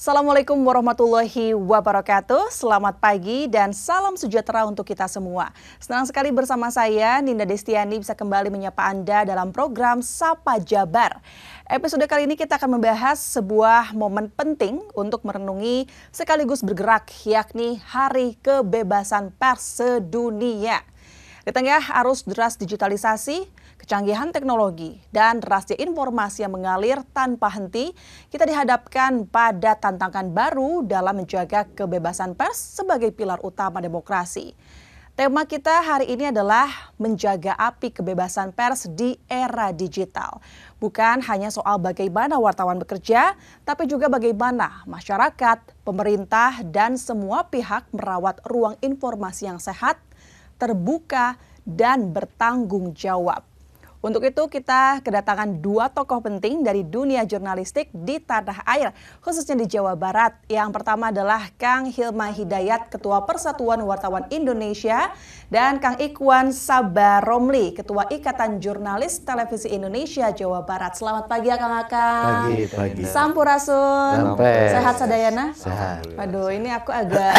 Assalamualaikum warahmatullahi wabarakatuh. Selamat pagi dan salam sejahtera untuk kita semua. Senang sekali bersama saya, Ninda Destiani, bisa kembali menyapa Anda dalam program Sapa Jabar. Episode kali ini kita akan membahas sebuah momen penting untuk merenungi sekaligus bergerak, yakni Hari Kebebasan Pers Sedunia. Di tengah arus deras digitalisasi, kecanggihan teknologi, dan derasnya informasi yang mengalir tanpa henti, kita dihadapkan pada tantangan baru dalam menjaga kebebasan pers sebagai pilar utama demokrasi. Tema kita hari ini adalah menjaga api kebebasan pers di era digital. Bukan hanya soal bagaimana wartawan bekerja, tapi juga bagaimana masyarakat, pemerintah, dan semua pihak merawat ruang informasi yang sehat, terbuka, dan bertanggung jawab. Untuk itu kita kedatangan dua tokoh penting dari dunia jurnalistik di tanah air, khususnya di Jawa Barat. Yang pertama adalah Kang Hilman Hidayat, Ketua Persatuan Wartawan Indonesia, dan Kang Ikhwan Sabaromli, Ketua Ikatan Jurnalis Televisi Indonesia Jawa Barat. Selamat pagi ya Kang Akang. Pagi. Sampurasun. Sehat sadayana? Sehat. Waduh, ini aku agak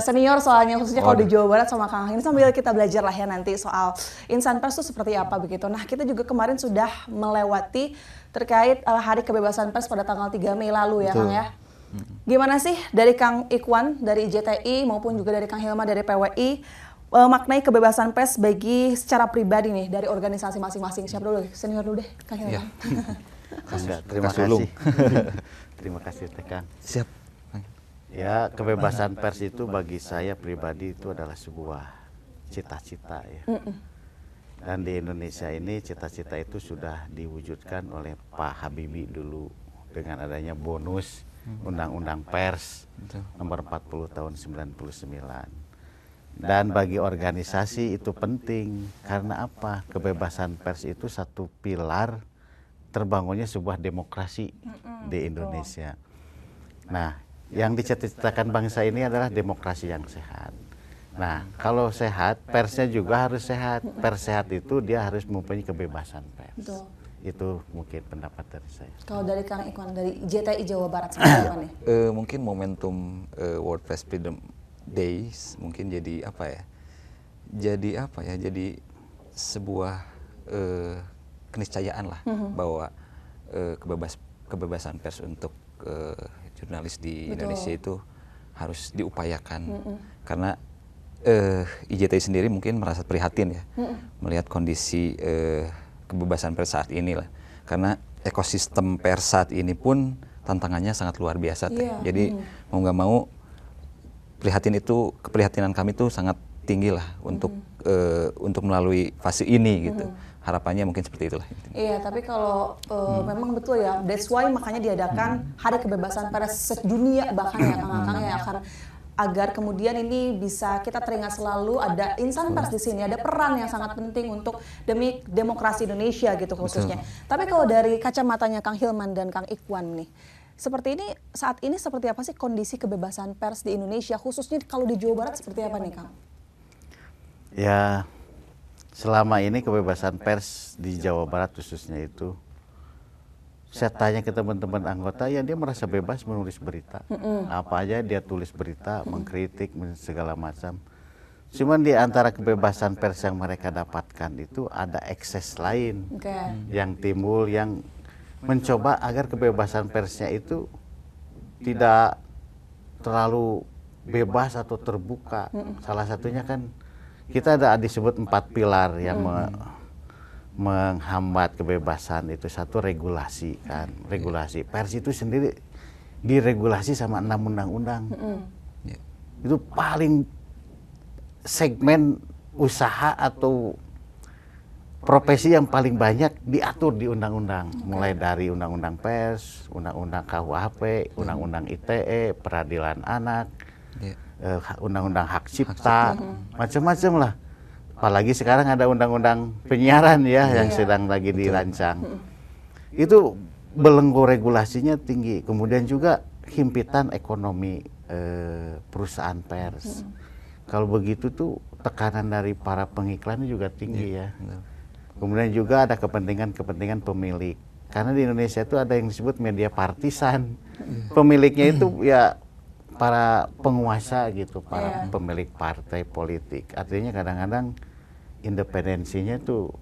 senior soalnya, khususnya kalau di Jawa Barat sama Kang. Ini sambil kita belajar lah ya nanti soal insan pers itu seperti apa begitu. Nah, kita juga kemarin sudah melewati terkait Hari Kebebasan Pers pada tanggal 3 Mei lalu ya, Kang ya. Gimana sih dari Kang Ikhwan dari JTI maupun juga dari Kang Hilman dari PWI maknai kebebasan pers bagi secara pribadi nih dari organisasi masing-masing? Siapa dulu? Senior dulu deh, Kang Hilman. Ya. Terima kasih. Terima kasih Teh Kang. Siap. Ya, kebebasan pers itu bagi saya pribadi itu adalah sebuah cita-cita ya. Dan di Indonesia ini cita-cita itu sudah diwujudkan oleh Pak Habibie dulu dengan adanya bonus Undang-Undang Pers nomor 40 tahun 99. Dan bagi organisasi itu penting karena apa? Kebebasan pers itu satu pilar terbangunnya sebuah demokrasi di Indonesia. Nah, yang dicita-citakan bangsa ini adalah demokrasi yang sehat. Nah, kalau sehat, persnya juga harus sehat. Pers sehat itu dia harus mempunyai kebebasan pers. Betul. Itu mungkin pendapat dari saya. Kalau dari Kang Ikhwan dari JTI Jawa Barat seperti apa nih? Mungkin momentum World Press Freedom Days mungkin jadi apa ya? Jadi sebuah keniscayaan lah bahwa kebebasan pers untuk jurnalis di Indonesia itu harus diupayakan. Karena IJTI sendiri mungkin merasa prihatin ya melihat kondisi kebebasan pers saat ini lah, karena ekosistem pers saat ini pun tantangannya sangat luar biasa Teh. Jadi mau nggak mau keprihatinan kami itu sangat tinggi lah untuk melalui fase ini gitu. Harapannya mungkin seperti itulah. Iya, tapi kalau memang betul ya, that's why makanya diadakan Hari Kebebasan Pers Sedunia bahkan ya Kang Akang ya, agar kemudian ini bisa kita teringat selalu ada insan pers di sini, ada peran yang sangat penting untuk demi demokrasi Indonesia gitu khususnya. Tapi kalau dari kacamatanya Kang Hilman dan Kang Ikhwan nih, saat ini seperti apa sih kondisi kebebasan pers di Indonesia, khususnya kalau di Jawa Barat seperti apa nih Kang? Ya, selama ini kebebasan pers di Jawa Barat khususnya itu, saya tanya ke teman-teman anggota, ya dia merasa bebas menulis berita. Apa aja dia tulis berita, mengkritik, segala macam. Cuman di antara kebebasan pers yang mereka dapatkan itu ada ekses lain yang timbul, yang mencoba agar kebebasan persnya itu tidak terlalu bebas atau terbuka. Salah satunya kan kita ada disebut 4 pilar yang menghambat kebebasan itu. Satu, regulasi kan. Regulasi pers itu sendiri diregulasi sama 6 undang-undang. Itu paling segmen usaha atau profesi yang paling banyak diatur di undang-undang. Mulai dari undang-undang pers, undang-undang KUHP, undang-undang ITE, peradilan anak, undang-undang hak cipta, macam-macam lah. Apalagi sekarang ada undang-undang penyiaran ya yang sedang lagi dirancang. Itu belenggu regulasinya tinggi. Kemudian juga himpitan ekonomi perusahaan pers. Kalau begitu tuh tekanan dari para pengiklan juga tinggi ya. Kemudian juga ada kepentingan-kepentingan pemilik Karena di Indonesia itu ada yang disebut media partisan. Pemiliknya itu ya para penguasa gitu, para pemilik partai politik. Artinya kadang-kadang independensinya tuh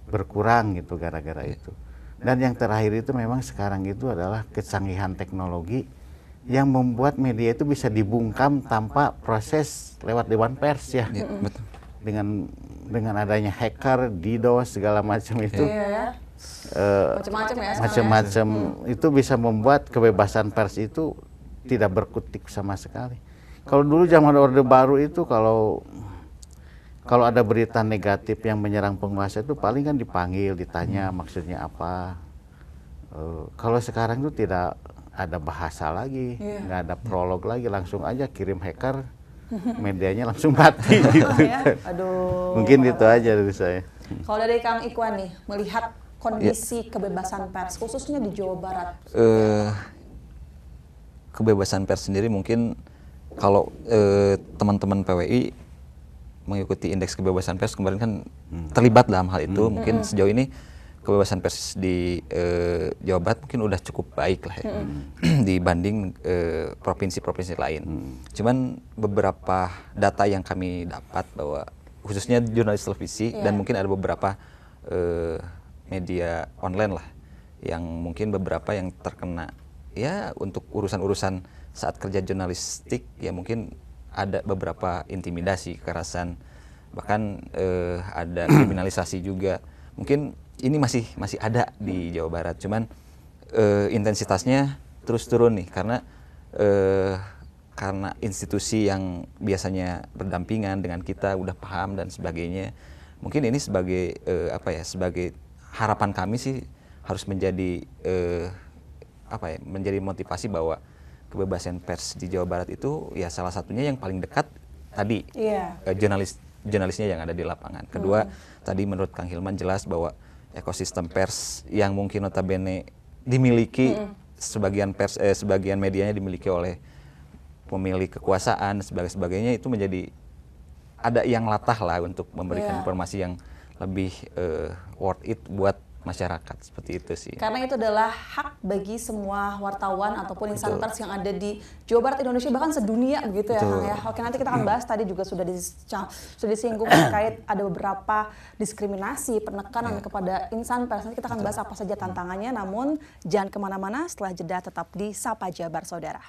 berkurang gitu gara-gara itu. Dan yang terakhir itu memang sekarang itu adalah kecanggihan teknologi yang membuat media itu bisa dibungkam tanpa proses lewat dewan pers ya. Betul. Dengan adanya hacker, DDoS segala macam itu. Macam-macam ya. Macam-macam itu bisa membuat kebebasan pers itu tidak berkutik sama sekali. Kalau dulu zaman Orde Baru itu kalau ada berita negatif yang menyerang penguasa itu paling kan dipanggil, ditanya maksudnya apa. Kalau sekarang itu tidak ada bahasa lagi, nggak ada prolog lagi, langsung aja kirim hacker, medianya langsung mati gitu. Aduh. Mungkin itu aja dari saya. Kalau dari Kang Ikhwan nih, melihat kondisi kebebasan pers, khususnya di Jawa Barat. Kebebasan pers sendiri mungkin kalau teman-teman PWI mengikuti indeks kebebasan pers kemarin kan terlibat dalam hal itu. Mungkin sejauh ini kebebasan pers di Jawa Barat mungkin udah cukup baik lah ya, dibanding provinsi-provinsi lain. Cuman beberapa data yang kami dapat bahwa khususnya jurnalis televisi dan mungkin ada beberapa media online lah yang mungkin beberapa yang terkena ya untuk urusan-urusan saat kerja jurnalistik ya mungkin ada beberapa intimidasi, kekerasan, bahkan ada kriminalisasi juga. Mungkin ini masih ada di Jawa Barat, cuman intensitasnya terus turun nih karena institusi yang biasanya berdampingan dengan kita udah paham dan sebagainya. Mungkin ini sebagai sebagai harapan kami sih harus menjadi menjadi motivasi bahwa kebebasan pers di Jawa Barat itu ya salah satunya yang paling dekat tadi jurnalisnya yang ada di lapangan. Kedua tadi menurut Kang Hilman jelas bahwa ekosistem pers yang mungkin notabene dimiliki sebagian medianya dimiliki oleh pemilik kekuasaan sebagainya itu menjadi ada yang latah lah untuk memberikan informasi yang lebih worth it buat masyarakat, seperti itu sih. Karena itu adalah hak bagi semua wartawan ataupun insan pers yang ada di Jawa Barat, Indonesia, bahkan sedunia begitu ya Kang ya. Oke, nanti kita akan bahas, tadi juga sudah disinggung terkait ada beberapa diskriminasi, penekanan kepada insan pers. Nanti kita akan bahas apa saja tantangannya, namun jangan kemana-mana, setelah jeda tetap di Sapa Jabar Saudara.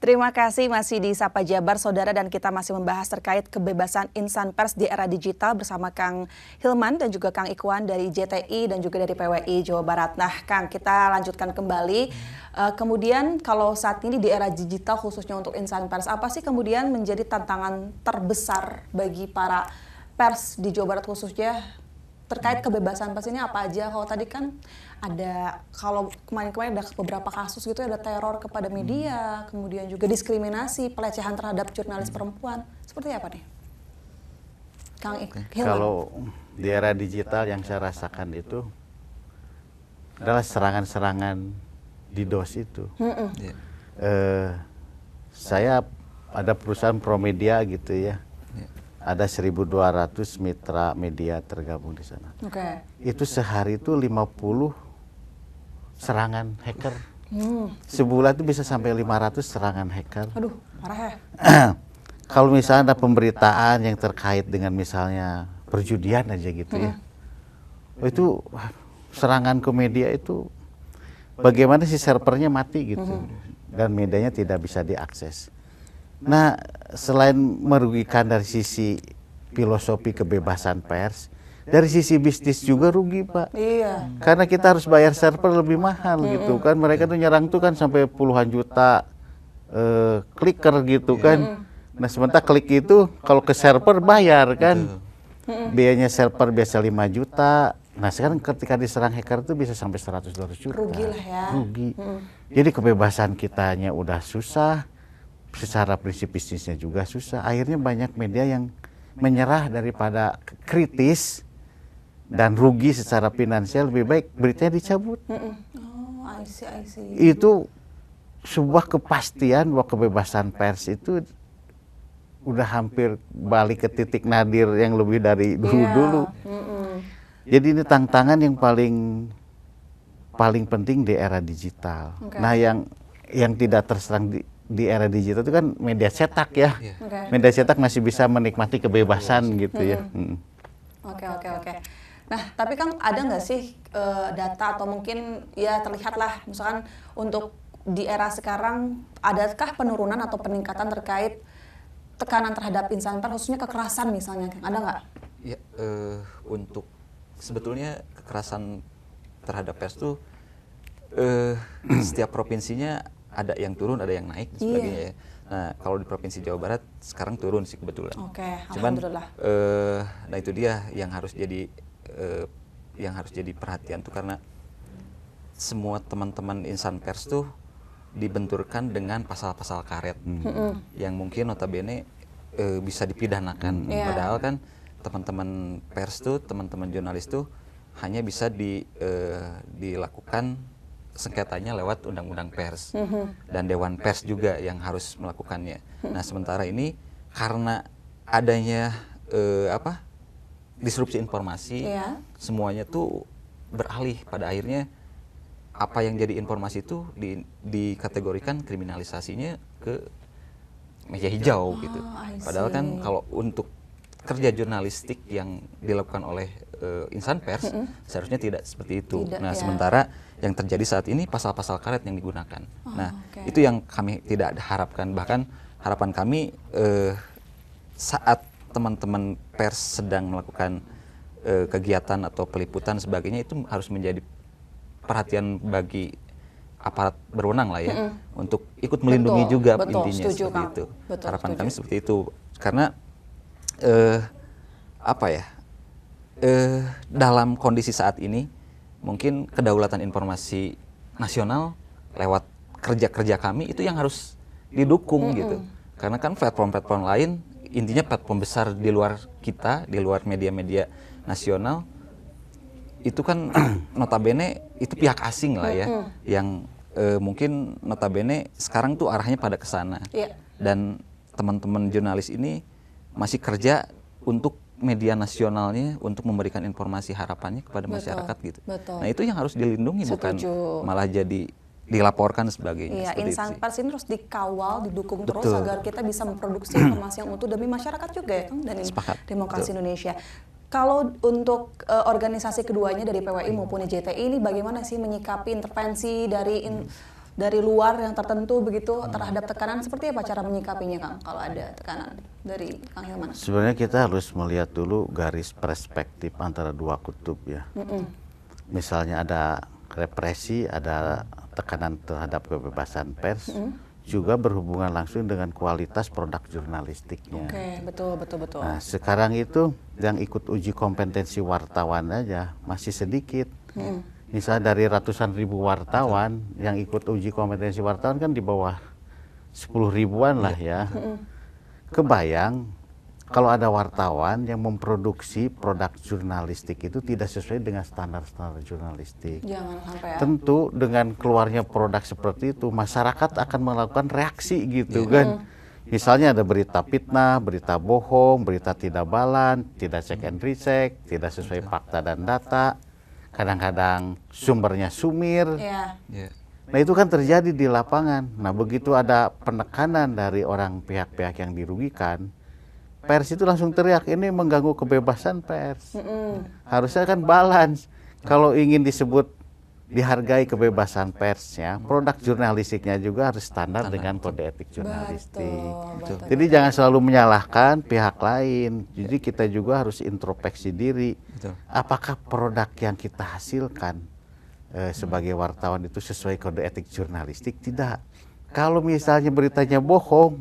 Terima kasih masih di Sapa Jabar Saudara, dan kita masih membahas terkait kebebasan insan pers di era digital bersama Kang Hilman dan juga Kang Ikhwan dari JTI dan juga dari PWI Jawa Barat. Nah Kang, kita lanjutkan kembali. Kemudian kalau saat ini di era digital khususnya untuk insan pers, apa sih kemudian menjadi tantangan terbesar bagi para pers di Jawa Barat khususnya terkait kebebasan pers ini apa aja? Kalau tadi kan ada, kalau kemarin-kemarin ada beberapa kasus gitu, ada teror kepada media, kemudian juga diskriminasi, pelecehan terhadap jurnalis perempuan. Seperti apa nih, Kang Hilman? Kalau di era digital yang saya rasakan itu adalah serangan-serangan DDoS itu. Saya ada perusahaan Promedia gitu ya. Ada 1.200 mitra media tergabung di sana. Itu sehari itu 50 serangan hacker. Sebulan itu bisa sampai 500 serangan hacker. Aduh, parah ya. Kalau misalnya ada pemberitaan yang terkait dengan misalnya perjudian aja gitu ya. Itu serangan ke media itu bagaimana si servernya mati gitu. Dan medianya tidak bisa diakses. Nah, selain merugikan dari sisi filosofi kebebasan pers, dari sisi bisnis juga rugi, Pak. Iya. Karena kita harus bayar server lebih mahal gitu kan. Mereka tuh nyerang tuh kan sampai puluhan juta clicker gitu kan. Nah, sementara klik itu kalau ke server bayar kan. Biayanya server biasa 5 juta. Nah, sekarang ketika diserang hacker itu bisa sampai 100-200 juta. Rugi lah ya. Rugi. Jadi kebebasan kitanya udah susah, secara prinsip bisnisnya juga susah. Akhirnya banyak media yang menyerah daripada kritis dan rugi secara finansial, lebih baik beritanya dicabut. Oh, I see. Itu sebuah kepastian bahwa kebebasan pers itu udah hampir balik ke titik nadir yang lebih dari dulu-dulu. Jadi ini tantangan yang paling penting di era digital. Nah, yang tidak terserang di era digital itu kan media cetak ya. Media cetak masih bisa menikmati kebebasan gitu ya. Oke. Nah, tapi kan ada nggak sih data atau mungkin ya terlihatlah misalkan untuk di era sekarang adakah penurunan atau peningkatan terkait tekanan terhadap insan pers, khususnya kekerasan misalnya, ada nggak? Ya, untuk sebetulnya kekerasan terhadap pers tuh setiap provinsinya ada yang turun, ada yang naik dan sebagainya ya. Nah, kalau di Provinsi Jawa Barat sekarang turun sih kebetulan. Oke, cuman alhamdulillah. Nah itu dia yang harus jadi perhatian tuh, karena semua teman-teman insan pers tuh dibenturkan dengan pasal-pasal karet yang mungkin notabene bisa dipidanakan. Padahal kan teman-teman pers tuh, teman-teman jurnalis tuh hanya bisa dilakukan sengketanya lewat undang-undang pers dan Dewan Pers juga yang harus melakukannya. Nah, sementara ini karena adanya disrupsi informasi, semuanya tuh beralih pada akhirnya apa yang jadi informasi itu dikategorikan kriminalisasinya ke meja hijau gitu. Padahal kan kalau untuk kerja jurnalistik yang dilakukan oleh insan pers seharusnya tidak seperti itu. Sementara yang terjadi saat ini pasal-pasal karet yang digunakan. Itu yang kami tidak harapkan. Bahkan harapan kami saat teman-teman pers sedang melakukan kegiatan atau peliputan sebagainya, itu harus menjadi perhatian bagi aparat berwenang lah ya, untuk ikut melindungi juga intinya, setuju, seperti itu. Harapan setuju. kami seperti itu, karena dalam kondisi saat ini mungkin kedaulatan informasi nasional lewat kerja-kerja kami itu yang harus didukung gitu. Karena kan platform-platform lain, intinya platform besar di luar kita, di luar media-media nasional, itu kan notabene itu pihak asing lah ya, yang mungkin notabene sekarang tuh arahnya pada ke sana. Dan teman-teman jurnalis ini masih kerja untuk media nasionalnya, untuk memberikan informasi harapannya kepada masyarakat gitu. Nah, itu yang harus dilindungi, bukan malah jadi dilaporkan sebagainya. Iya, insan pers ini harus dikawal, didukung terus agar kita bisa memproduksi informasi yang utuh demi masyarakat juga ya, Kang, dan demokrasi Indonesia. Kalau untuk organisasi keduanya dari PWI maupun JTI ini bagaimana sih menyikapi intervensi dari luar yang tertentu begitu terhadap tekanan, seperti apa cara menyikapinya, Kang, kalau ada tekanan dari Kang Hilman? Sebenarnya kita harus melihat dulu garis perspektif antara dua kutub ya. Misalnya ada represi, ada tekanan terhadap kebebasan pers, juga berhubungan langsung dengan kualitas produk jurnalistiknya. Oke, betul. Nah, sekarang itu yang ikut uji kompetensi wartawan aja masih sedikit. Misalnya dari ratusan ribu wartawan yang ikut uji kompetensi wartawan kan di bawah 10 ribuan lah ya. Kebayang kalau ada wartawan yang memproduksi produk jurnalistik itu tidak sesuai dengan standar-standar jurnalistik. Jangan sampai ya. Tentu dengan keluarnya produk seperti itu, masyarakat akan melakukan reaksi gitu kan. Misalnya ada berita fitnah, berita bohong, berita tidak balan, tidak check and recheck, tidak sesuai fakta dan data. Kadang-kadang sumbernya sumir. Nah, itu kan terjadi di lapangan. Nah, begitu ada penekanan dari orang pihak-pihak yang dirugikan, pers itu langsung teriak, ini mengganggu kebebasan pers. Harusnya kan balance. Kalau ingin disebut dihargai kebebasan persnya, produk jurnalistiknya juga harus standar dengan kode etik jurnalistik. Betul. Jadi jangan selalu menyalahkan pihak lain. Jadi kita juga harus introspeksi diri. Apakah produk yang kita hasilkan sebagai wartawan itu sesuai kode etik jurnalistik? Tidak. Kalau misalnya beritanya bohong,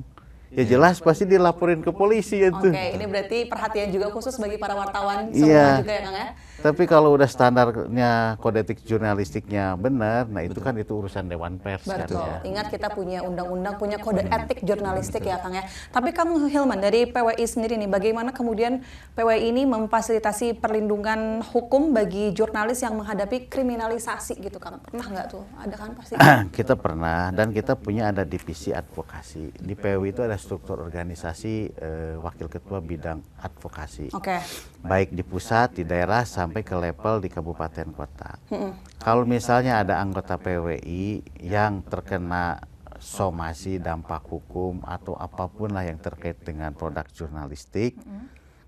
ya jelas pasti dilaporin ke polisi itu. Oke, ini berarti perhatian juga khusus bagi para wartawan semua Iya. juga ya Kang ya. Tapi kalau udah standarnya kode etik jurnalistiknya benar, nah itu kan itu urusan Dewan Pers kan Betul. ya. Ingat kita punya undang-undang, punya kode etik jurnalistik ya Kang ya. Tapi Kang Hilman dari PWI sendiri nih, bagaimana kemudian PWI ini memfasilitasi perlindungan hukum bagi jurnalis yang menghadapi kriminalisasi gitu Kang? Pernah nggak tuh? Ada kan pasti? Kita pernah, dan kita punya ada divisi advokasi. Di PWI itu ada struktur organisasi wakil ketua bidang advokasi. Oke. Baik di pusat, di daerah, sampai ke level di kabupaten kota. Kalau misalnya ada anggota PWI yang terkena somasi, dampak hukum, atau apapun lah yang terkait dengan produk jurnalistik,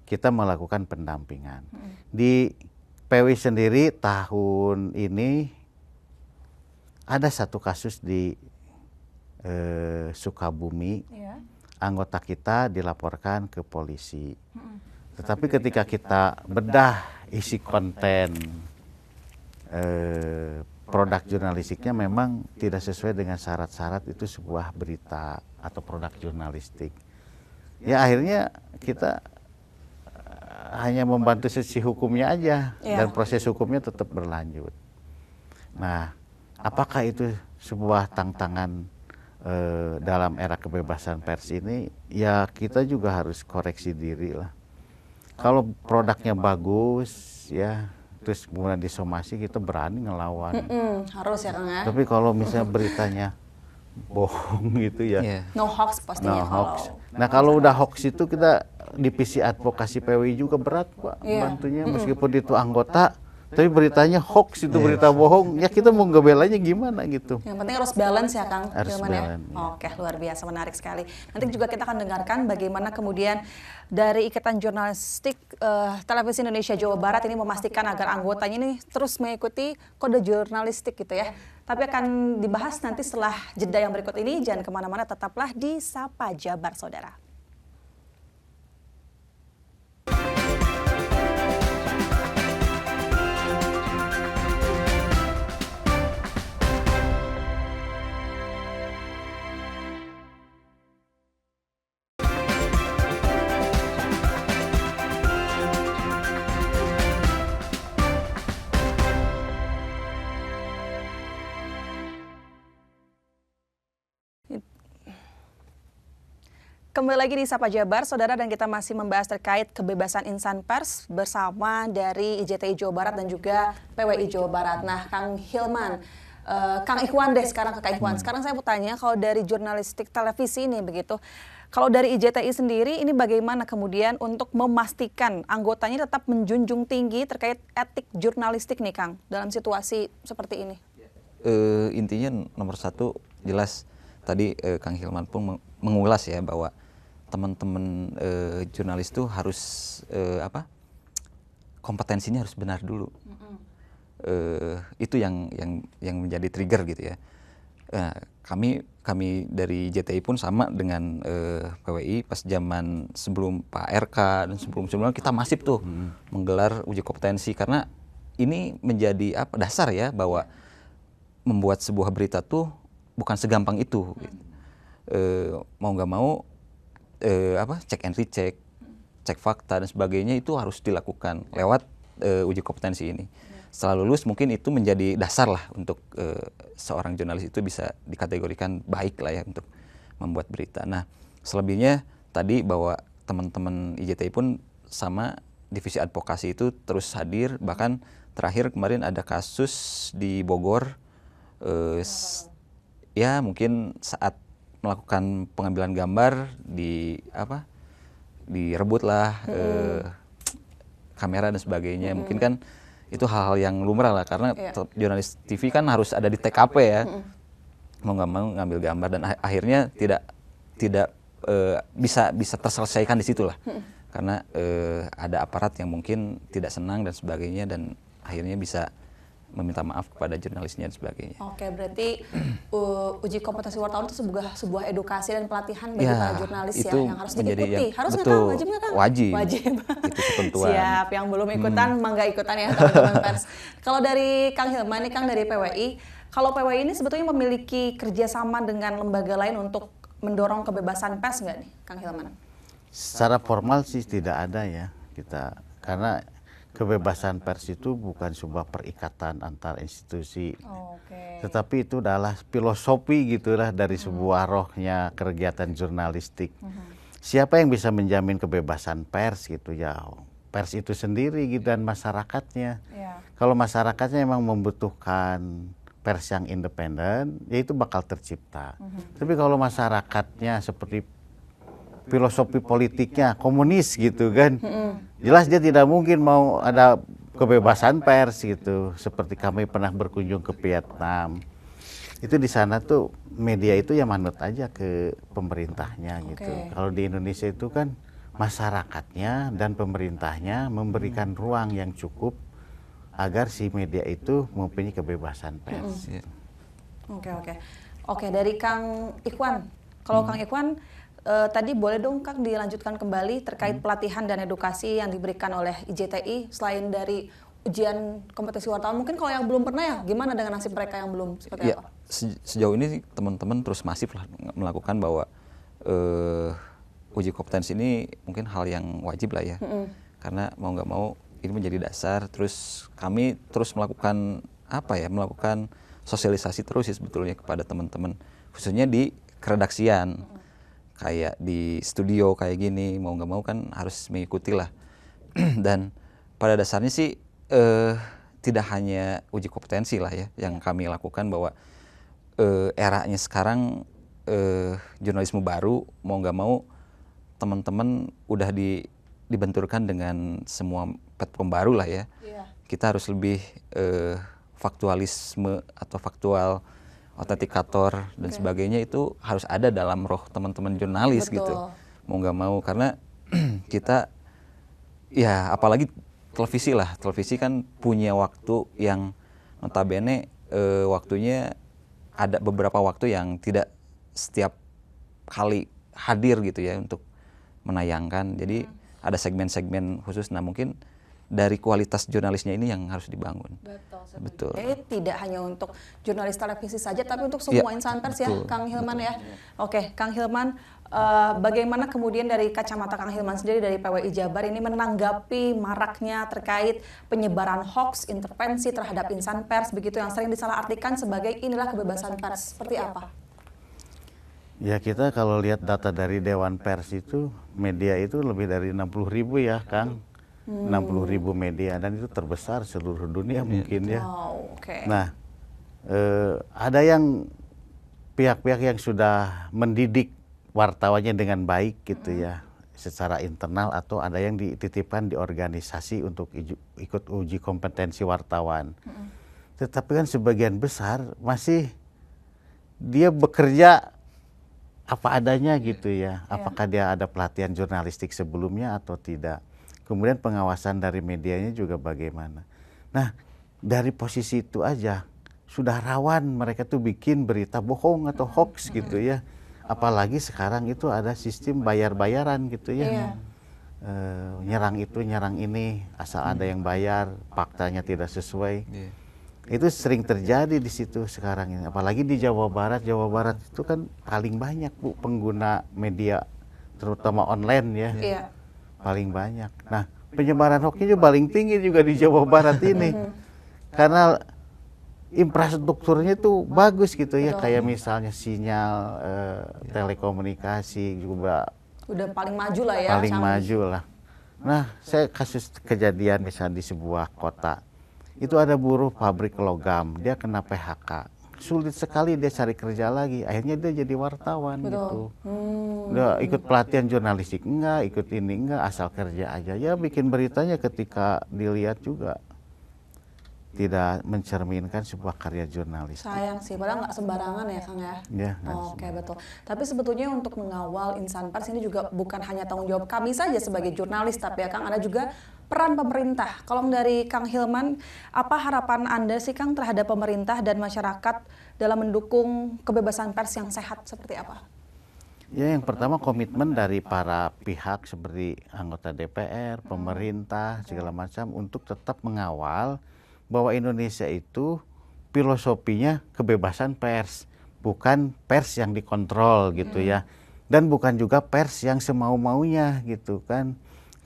kita melakukan pendampingan. Di PWI sendiri tahun ini ada satu kasus di Sukabumi, Iya. anggota kita dilaporkan ke polisi. Tetapi ketika kita bedah isi konten produk jurnalistiknya memang tidak sesuai dengan syarat-syarat itu sebuah berita atau produk jurnalistik. Ya akhirnya kita hanya membantu sisi hukumnya aja, Iya. dan proses hukumnya tetap berlanjut. Nah, apakah itu sebuah tantangan dalam era kebebasan pers ini? Ya kita juga harus koreksi diri lah. Kalau produknya bagus ya, terus kemudian disomasi, kita berani ngelawan. Harus ya Kang ya. Tapi kalau misalnya beritanya bohong gitu ya, Iya. No hoax pastinya no hoax. Nah kalau udah hoax itu kita divisi advokasi PWI juga berat Pak, Iya. bantunya meskipun itu anggota, tapi beritanya hoax, itu berita bohong, ya kita mau ngebelanya gimana gitu. Yang penting harus balance ya Kang Harus Hilman ya. balance, ya. Oke, luar biasa, menarik sekali. Nanti juga kita akan dengarkan bagaimana kemudian dari Ikatan Jurnalistik Televisi Indonesia Jawa Barat ini memastikan agar anggotanya ini terus mengikuti kode jurnalistik gitu ya. Tapi akan dibahas nanti setelah jeda yang berikut ini. Jangan kemana-mana, tetaplah di Sapa Jabar Saudara. Kembali lagi di Sapa Jabar, Saudara, dan kita masih membahas terkait kebebasan insan pers bersama dari IJTI Jawa Barat dan juga PWI Jawa Barat. Nah, Kang Hilman, Kang Ikhwan deh sekarang ke Kang Ikhwan. Sekarang saya mau tanya, kalau dari jurnalistik televisi ini begitu, kalau dari IJTI sendiri ini bagaimana kemudian untuk memastikan anggotanya tetap menjunjung tinggi terkait etik jurnalistik nih Kang, dalam situasi seperti ini? Intinya nomor satu jelas tadi Kang Hilman pun mengulas ya bahwa teman-teman jurnalis itu harus kompetensinya harus benar dulu. Itu yang menjadi trigger gitu ya. Kami dari JTI pun sama dengan PWI pas zaman sebelum Pak RK dan sebelum-sebelumnya kita masif tuh menggelar uji kompetensi, karena ini menjadi dasar ya bahwa membuat sebuah berita tuh bukan segampang itu. Mau nggak mau cek and recheck, cek fakta dan sebagainya itu harus dilakukan lewat uji kompetensi ini. Setelah lulus mungkin itu menjadi dasar lah untuk seorang jurnalis itu bisa dikategorikan baik lah ya untuk membuat berita. Nah, selebihnya tadi bahwa teman-teman IJTI pun sama divisi advokasi itu terus hadir, bahkan terakhir kemarin ada kasus di Bogor, ya mungkin saat melakukan pengambilan gambar direbutlah kamera dan sebagainya. Mungkin kan itu hal-hal yang lumrah lah, karena jurnalis TV kan harus ada di TKP ya, mau nggak mau ngambil gambar, dan akhirnya tidak bisa terselesaikan di situ lah, karena ada aparat yang mungkin tidak senang dan sebagainya, dan akhirnya bisa meminta maaf kepada jurnalisnya dan sebagainya. Oke, berarti uji kompetensi wartawan itu sebuah edukasi dan pelatihan bagi para jurnalis ya, yang harus diikuti. Harus nggak Kang? Wajib nggak Kang? Wajib. Itu ketentuan. Siap, yang belum ikutan mangga ikutan ya teman-teman pers. Kalau dari Kang Hilman nih Kang dari PWI, kalau PWI ini sebetulnya memiliki kerjasama dengan lembaga lain untuk mendorong kebebasan pers nggak nih, Kang Hilman? Secara formal sih tidak ada ya kita, karena kebebasan pers itu bukan sebuah perikatan antar institusi, tetapi itu adalah filosofi gitulah dari sebuah rohnya kegiatan jurnalistik. Siapa yang bisa menjamin kebebasan pers gitu ya? Pers itu sendiri gitu dan masyarakatnya. Kalau masyarakatnya memang membutuhkan pers yang independen, ya itu bakal tercipta. Tapi kalau masyarakatnya seperti filosofi politiknya komunis gitu kan, jelas dia tidak mungkin mau ada kebebasan pers gitu. Seperti kami pernah berkunjung ke Vietnam, itu di sana tuh media itu ya manut aja ke pemerintahnya gitu. Kalau di Indonesia itu kan masyarakatnya dan pemerintahnya memberikan ruang yang cukup agar si media itu mempunyai kebebasan pers. Oke, dari Kang Ikhwan, kalau Kang Ikhwan tadi boleh dong Kang dilanjutkan kembali terkait pelatihan dan edukasi yang diberikan oleh IJTI selain dari ujian kompetensi wartawan. Mungkin kalau yang belum pernah ya, gimana dengan nasib mereka yang belum? Seperti apa? Sejauh ini teman-teman terus masif lah melakukan bahwa uji kompetensi ini mungkin hal yang wajib lah ya, karena mau nggak mau ini menjadi dasar. Terus kami terus melakukan melakukan sosialisasi terus sih sebetulnya kepada teman-teman, khususnya di keredaksian. Kayak di studio kayak gini, mau nggak mau kan harus mengikuti lah. Dan pada dasarnya sih tidak hanya uji kompetensi lah ya yang kami lakukan, bahwa eranya sekarang jurnalisme baru, mau nggak mau teman-teman udah dibenturkan dengan semua platform baru lah ya. Kita harus lebih faktualisme atau faktual, otentikator dan sebagainya itu harus ada dalam roh teman-teman jurnalis. Betul. Gitu, mau nggak mau, karena kita ya apalagi televisi kan punya waktu yang notabene waktunya ada beberapa waktu yang tidak setiap kali hadir gitu ya untuk menayangkan. Jadi ada segmen-segmen khusus. Nah mungkin dari kualitas jurnalisnya ini yang harus dibangun. Betul. Tidak hanya untuk jurnalis televisi saja, tapi untuk semua insan pers ya, Kang Hilman ya. Oke, Kang Hilman, bagaimana kemudian dari kacamata Kang Hilman sendiri dari PWI Jabar ini menanggapi maraknya terkait penyebaran hoax, intervensi terhadap insan pers begitu yang sering disalahartikan sebagai inilah kebebasan pers, seperti apa? Ya kita kalau lihat data dari Dewan Pers itu, media itu lebih dari 60.000 ya Kang. 60.000 media, dan itu terbesar seluruh dunia mungkin ya. Nah, ada yang pihak-pihak yang sudah mendidik wartawannya dengan baik gitu ya, secara internal, atau ada yang dititipkan di organisasi untuk ikut uji kompetensi wartawan. Tetapi kan sebagian besar masih dia bekerja apa adanya gitu ya. Apakah dia ada pelatihan jurnalistik sebelumnya atau tidak. Kemudian pengawasan dari medianya juga bagaimana. Nah, dari posisi itu aja sudah rawan mereka tuh bikin berita bohong atau hoax gitu ya. Apalagi sekarang itu ada sistem bayar-bayaran gitu ya. Nyerang itu, nyerang ini, asal ada yang bayar, faktanya tidak sesuai. Itu sering terjadi di situ sekarang ini. Apalagi di Jawa Barat. Jawa Barat itu kan paling banyak Bu pengguna media, terutama online ya. Paling banyak. Nah, penyebaran hoaxnya paling tinggi juga di Jawa Barat ini. Karena infrastrukturnya itu bagus gitu ya. Kayak misalnya sinyal telekomunikasi juga udah paling maju lah ya. Paling maju lah. Nah, saya kasus kejadian misalnya di sebuah kota. Itu ada buruh pabrik logam, dia kena PHK. Sulit sekali dia cari kerja lagi, akhirnya dia jadi wartawan. Gitu. Udah ikut pelatihan jurnalistik enggak, ikut ini enggak, asal kerja aja. Ya bikin beritanya ketika dilihat juga tidak mencerminkan sebuah karya jurnalistik. Sayang sih, padahal nggak sembarangan ya Kang ya. Oke, betul. Tapi sebetulnya untuk mengawal insan pers ini juga bukan hanya tanggung jawab kami saja sebagai jurnalis, tapi ya Kang ada juga peran pemerintah. Kalau dari Kang Hilman, apa harapan Anda sih Kang terhadap pemerintah dan masyarakat dalam mendukung kebebasan pers yang sehat seperti apa? Ya, yang pertama komitmen dari para pihak seperti anggota DPR, pemerintah, segala macam untuk tetap mengawal bahwa Indonesia itu filosofinya kebebasan pers. bukan pers yang dikontrol gitu ya, dan bukan juga pers yang semau-maunya gitu kan.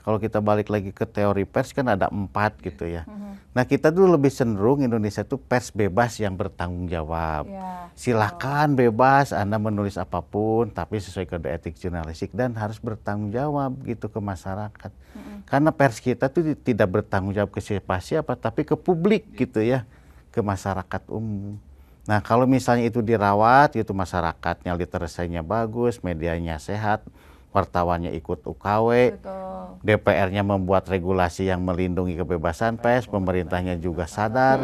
Kalau kita balik lagi ke teori pers kan ada 4 gitu ya. Nah kita dulu lebih cenderung Indonesia itu pers bebas yang bertanggung jawab. Silakan bebas Anda menulis apapun, tapi sesuai kode etik jurnalistik dan harus bertanggung jawab gitu ke masyarakat. Karena pers kita tuh tidak bertanggung jawab ke siapa-siapa, tapi ke publik gitu ya, ke masyarakat umum. Nah kalau misalnya itu dirawat gitu, masyarakatnya literasinya bagus, medianya sehat, wartawannya ikut UKW, DPR-nya membuat regulasi yang melindungi kebebasan pers, pemerintahnya juga sadar,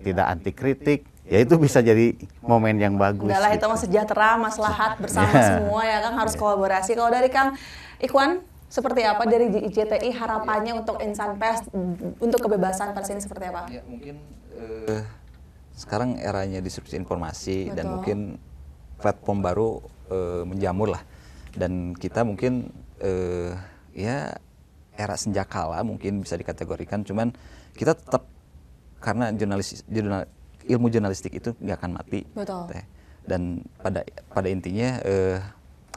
tidak anti kritik, ya itu bisa jadi momen yang bagus. Enggak lah, gitu. itu mah sejahtera, maslahat bersama semua ya Kang, harus kolaborasi. Kalau dari Kang Ikhwan, seperti apa dari IJTI harapannya untuk insan pers, untuk kebebasan pers ini seperti apa? Ya mungkin sekarang eranya disrupsi informasi dan mungkin platform baru menjamur lah. Dan kita mungkin ya era senjakala mungkin bisa dikategorikan, cuman kita tetap, karena ilmu jurnalistik itu nggak akan mati. Betul. Dan pada intinya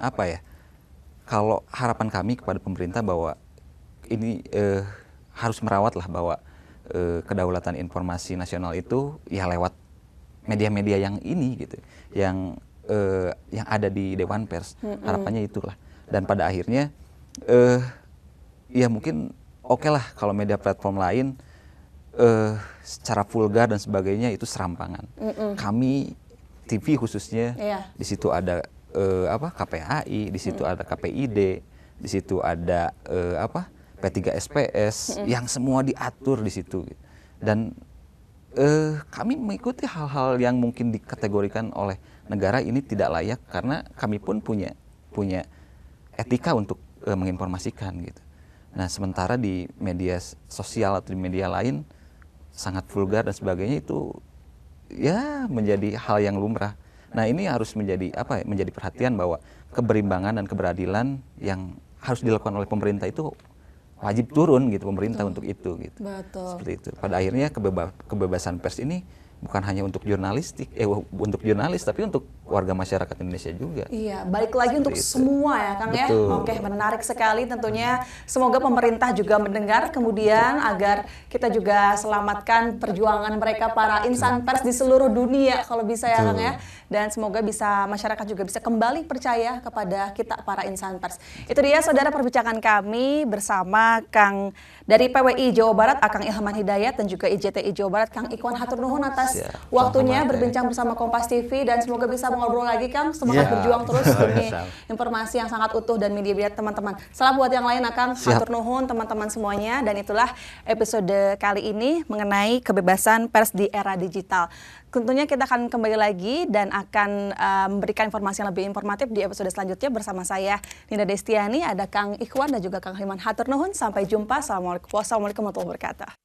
apa ya, kalau harapan kami kepada pemerintah bahwa ini harus merawat lah bahwa kedaulatan informasi nasional itu ya lewat media-media yang ini gitu, yang ada di Dewan Pers. Harapannya itulah. Dan pada akhirnya ya mungkin oke lah kalau media platform lain secara vulgar dan sebagainya itu serampangan. Kami TV khususnya di situ ada KPAI, di situ ada KPID, di situ ada P3SPS, yang semua diatur di situ. Dan kami mengikuti hal-hal yang mungkin dikategorikan oleh negara ini tidak layak, karena kami pun punya etika untuk menginformasikan gitu. Nah sementara di media sosial atau di media lain sangat vulgar dan sebagainya, itu ya menjadi hal yang lumrah. Nah ini harus menjadi menjadi perhatian bahwa keberimbangan dan keberadilan yang harus dilakukan oleh pemerintah itu wajib turun gitu, pemerintah untuk itu gitu. Betul. Seperti itu. Pada akhirnya kebebasan pers ini bukan hanya untuk untuk jurnalis, tapi untuk warga masyarakat Indonesia juga. Iya, balik lagi untuk semua ya Kang ya. Oke, menarik sekali tentunya. Semoga pemerintah juga mendengar kemudian agar kita juga selamatkan perjuangan mereka para insan pers di seluruh dunia kalau bisa ya Kang ya. Dan semoga bisa masyarakat juga bisa kembali percaya kepada kita para insan pers. Itu dia saudara perbincangan kami bersama Kang dari PWI Jawa Barat, Akang Ilhaman Hidayat, dan juga IJTI Jawa Barat Kang Ikhwan. Hatur nuhun atas waktunya berbincang bersama Kompas TV, dan semoga bisa ngobrol lagi Kang. Semangat berjuang terus demi informasi yang sangat utuh dan media-media teman-teman. Salam buat yang lain Akang. Hatur nuhun teman-teman semuanya. Dan itulah episode kali ini mengenai kebebasan pers di era digital. Tentunya kita akan kembali lagi dan akan memberikan informasi yang lebih informatif di episode selanjutnya bersama saya Ninda Destiani, ada Kang Ikhwan dan juga Kang Hilman. Hatur nuhun, sampai jumpa. Wassalamualaikum warahmatullahi wabarakatuh.